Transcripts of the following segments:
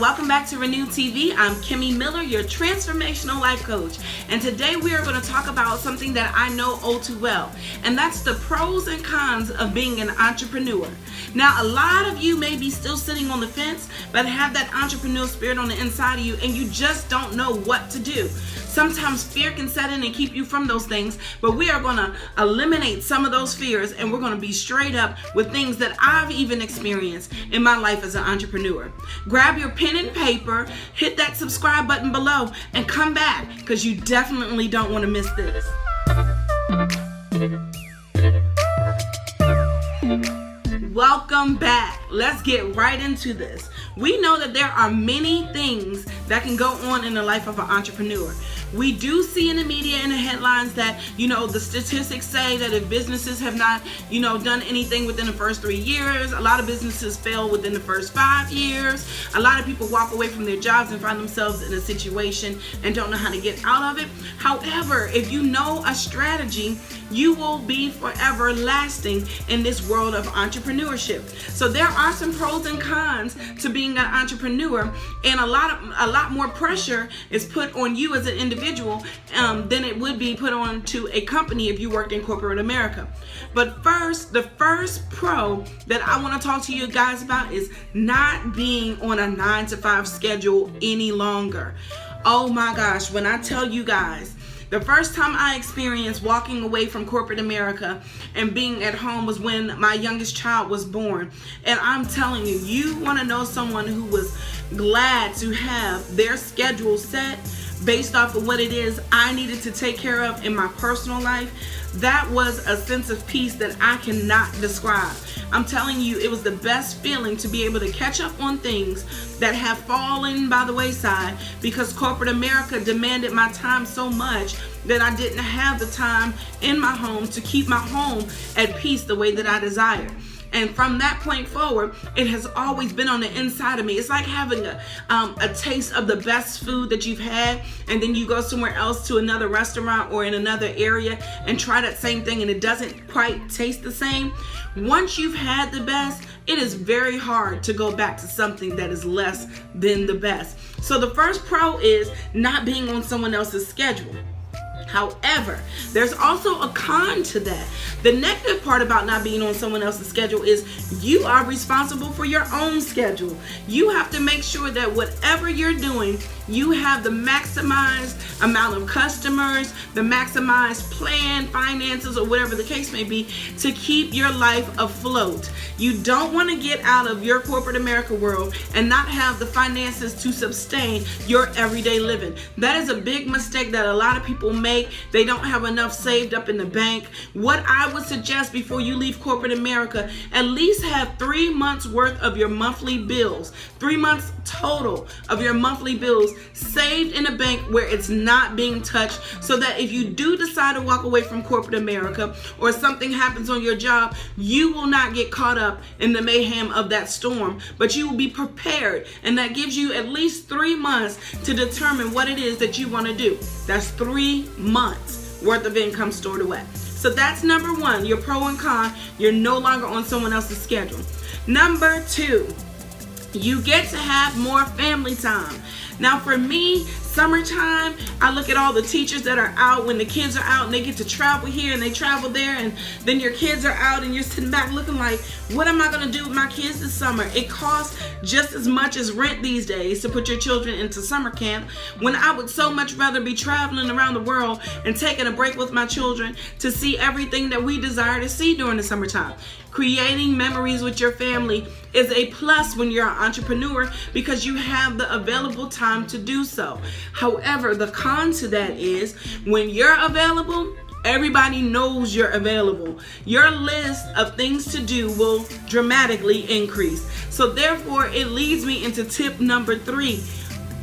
welcome back to Renew TV. I'm Kimmy Miller, your transformational life coach. And today we are going to talk about something that I know all too well. And that's the pros and cons of being an entrepreneur. Now, a lot of you may be still sitting on the fence, but have that entrepreneurial spirit on the inside of you and you just don't know what to do. Sometimes fear can set in and keep you from those things, but we are going to eliminate some of those fears and we're going to be straight up with things that I've even experienced in my life as an entrepreneur. Grab your pen and paper, hit that subscribe button below, and come back because you definitely don't want to miss this. Welcome back. Let's get right into this. We know that there are many things that can go on in the life of an entrepreneur. We do see in the media and the headlines that, the statistics say that if businesses have not, done anything within the first 3 years, a lot of businesses fail within the first 5 years. A lot of people walk away from their jobs and find themselves in a situation and don't know how to get out of it. However, if you know a strategy, you will be forever lasting in this world of entrepreneurship. So there are some pros and cons to being an entrepreneur, and a lot more pressure is put on you as an individual than it would be put on to a company if you worked in corporate America. But first, the first pro that I want to talk to you guys about is not being on a 9-to-5 schedule any longer. Oh my gosh, when I tell you guys, the first time I experienced walking away from corporate America and being at home was when my youngest child was born. And I'm telling you, you want to know someone who was glad to have their schedule set based off of what it is I needed to take care of in my personal life. That was a sense of peace that I cannot describe. I'm telling you, it was the best feeling to be able to catch up on things that have fallen by the wayside because corporate America demanded my time so much that I didn't have the time in my home to keep my home at peace the way that I desired. And from that point forward, it has always been on the inside of me. It's like having a taste of the best food that you've had, and then you go somewhere else to another restaurant or in another area and try that same thing and it doesn't quite taste the same. Once you've had the best, it is very hard to go back to something that is less than the best. So the first pro is not being on someone else's schedule. However, there's also a con to that. The negative part about not being on someone else's schedule is you are responsible for your own schedule. You have to make sure that whatever you're doing, you have the maximized amount of customers, the maximized plan, finances, or whatever the case may be to keep your life afloat. You don't want to get out of your corporate America world and not have the finances to sustain your everyday living. That is a big mistake that a lot of people make. They don't have enough saved up in the bank. What I would suggest before you leave corporate America, at least have 3 months worth of your monthly bills, 3 months total of your monthly bills saved in a bank where it's not being touched, so that if you do decide to walk away from corporate America or something happens on your job, you will not get caught up in the mayhem of that storm, but you will be prepared. And that gives you at least 3 months to determine what it is that you want to do. That's 3 months worth of income stored away. So that's number one, your pro and con. You're no longer on someone else's schedule. Number 2, you get to have more family time. Now for me, summertime, I look at all the teachers that are out when the kids are out and they get to travel here and they travel there, and then your kids are out and you're sitting back looking like, what am I going to do with my kids this summer? It costs just as much as rent these days to put your children into summer camp, when I would so much rather be traveling around the world and taking a break with my children to see everything that we desire to see during the summertime. Creating memories with your family is a plus when you're an entrepreneur because you have the available time to do so. However, the con to that is when you're available, everybody knows you're available. Your list of things to do will dramatically increase. So therefore, it leads me into tip number 3,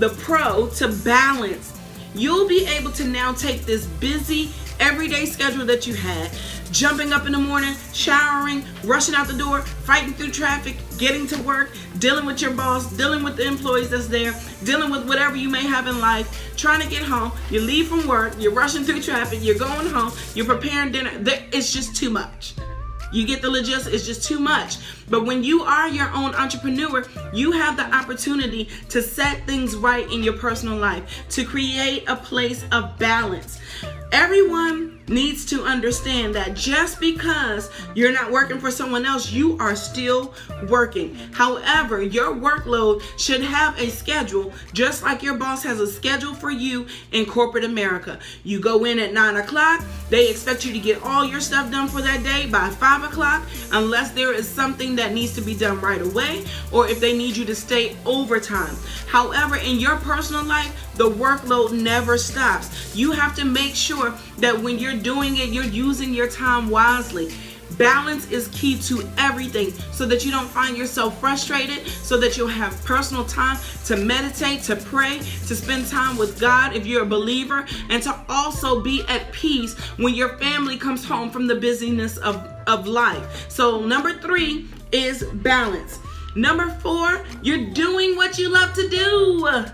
the pro to balance. You'll be able to now take this busy everyday schedule that you had, jumping up in the morning, showering, rushing out the door, fighting through traffic, getting to work, dealing with your boss, dealing with the employees that's there, dealing with whatever you may have in life, trying to get home. You leave from work, you're rushing through traffic, you're going home, you're preparing dinner. It's just too much. You get the logistics, it's just too much. But when you are your own entrepreneur, you have the opportunity to set things right in your personal life, to create a place of balance. Everyone needs to understand that just because you're not working for someone else, you are still working. However, your workload should have a schedule, just like your boss has a schedule for you in corporate America. You go in at 9 o'clock, they expect you to get all your stuff done for that day by 5 o'clock, unless there is something that needs to be done right away, or if they need you to stay overtime. However, in your personal life, the workload never stops. You have to make sure that when you're doing it, you're using your time wisely. Balance is key to everything, so that you don't find yourself frustrated, so that you'll have personal time to meditate, to pray, to spend time with God if you're a believer, and to also be at peace when your family comes home from the busyness of life. So number 3 is balance. Number 4, you're doing what you love to do.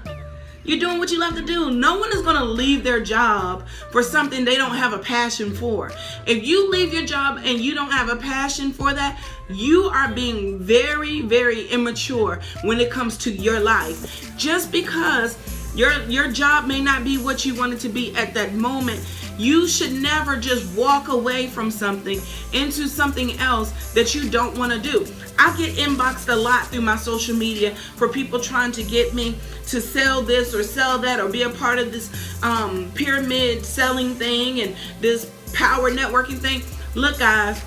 You're doing what you love to do. No one is going to leave their job for something they don't have a passion for. If you leave your job and you don't have a passion for that, you are being very, very immature when it comes to your life. Just because your job may not be what you want it to be at that moment, you should never just walk away from something into something else that you don't want to do. I get inboxed a lot through my social media for people trying to get me to sell this or sell that, or be a part of this pyramid selling thing and this power networking thing. Look, guys,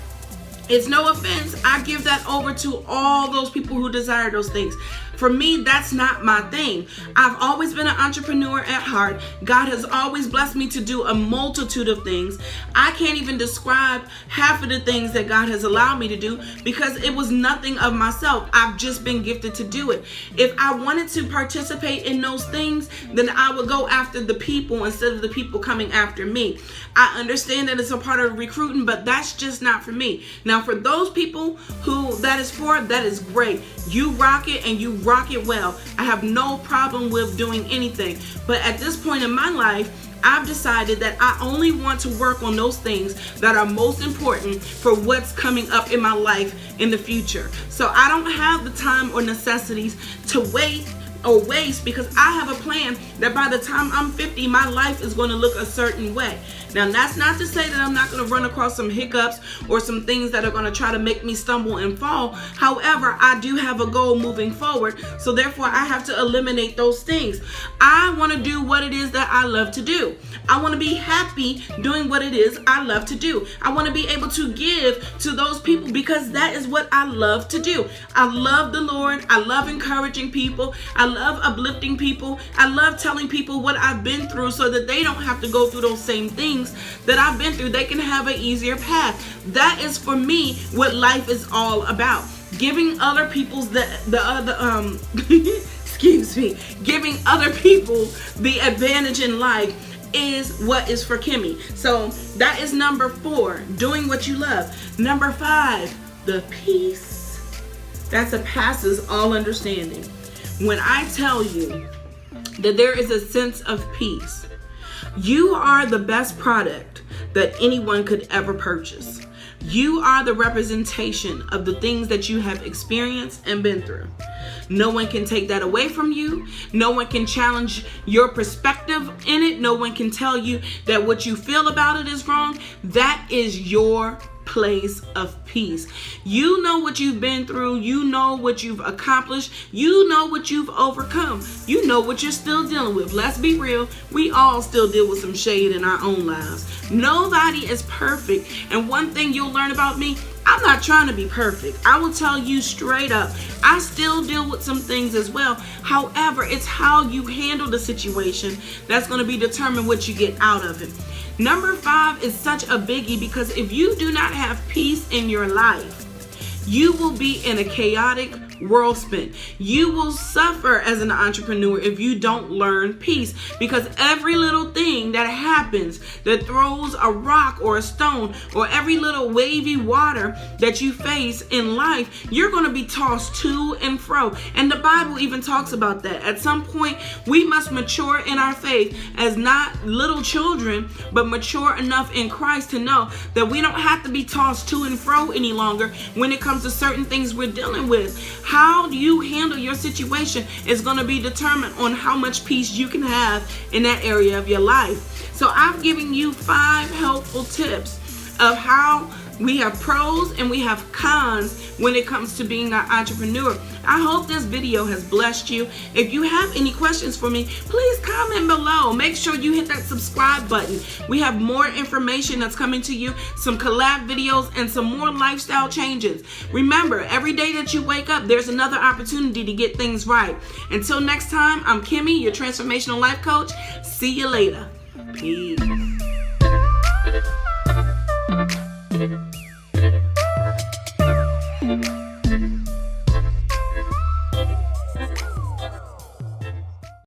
it's no offense. I give that over to all those people who desire those things. For me, that's not my thing. I've always been an entrepreneur at heart. God has always blessed me to do a multitude of things. I can't even describe half of the things that God has allowed me to do, because it was nothing of myself. I've just been gifted to do it. If I wanted to participate in those things, then I would go after the people instead of the people coming after me. I understand that it's a part of recruiting, but that's just not for me. Now, for those people who that is for, that is great. You rock it, and you rock it well. I have no problem with doing anything. But at this point in my life, I've decided that I only want to work on those things that are most important for what's coming up in my life in the future. So I don't have the time or necessities to wait or waste, because I have a plan that by the time I'm 50, my life is going to look a certain way. Now, that's not to say that I'm not going to run across some hiccups or some things that are going to try to make me stumble and fall. However, I do have a goal moving forward, so therefore I have to eliminate those things. I want to do what it is that I love to do. I want to be happy doing what it is I love to do. I want to be able to give to those people, because that is what I love to do. I love the Lord. I love encouraging people. I love uplifting people. I love telling people what I've been through, so that they don't have to go through those same things that I've been through. They can have an easier path. That is, for me, what life is all about. Giving other people's giving other people the advantage in life is what is for Kimmy. So that is number 4, doing what you love. Number 5, the peace that surpasses all understanding. When I tell you that there is a sense of peace, you are the best product that anyone could ever purchase. You are the representation of the things that you have experienced and been through. No one can take that away from you. No one can challenge your perspective in it. No one can tell you that what you feel about it is wrong. That is your place of peace. You know what you've been through. You know what you've accomplished. You know what you've overcome. You know what you're still dealing with. Let's be real. We all still deal with some shade in our own lives. Nobody is perfect. And one thing you'll learn about me, I'm not trying to be perfect. I will tell you straight up, I still deal with some things as well. However, it's how you handle the situation that's going to be determined what you get out of it. Number 5 is such a biggie, because if you do not have peace in your life, you will be in a chaotic world spent. You will suffer as an entrepreneur if you don't learn peace, because every little thing that happens that throws a rock or a stone, or every little wavy water that you face in life, you're going to be tossed to and fro. And the Bible even talks about that. At some point, we must mature in our faith as not little children, but mature enough in Christ to know that we don't have to be tossed to and fro any longer when it comes to certain things we're dealing with. How do you handle your situation is going to be determined on how much peace you can have in that area of your life. So I'm giving you 5 helpful tips of how we have pros and we have cons when it comes to being an entrepreneur. I hope this video has blessed you. If you have any questions for me, please comment below. Make sure you hit that subscribe button. We have more information that's coming to you, some collab videos, and some more lifestyle changes. Remember, every day that you wake up, there's another opportunity to get things right. Until next time, I'm Kimmy, your transformational life coach. See you later. Peace.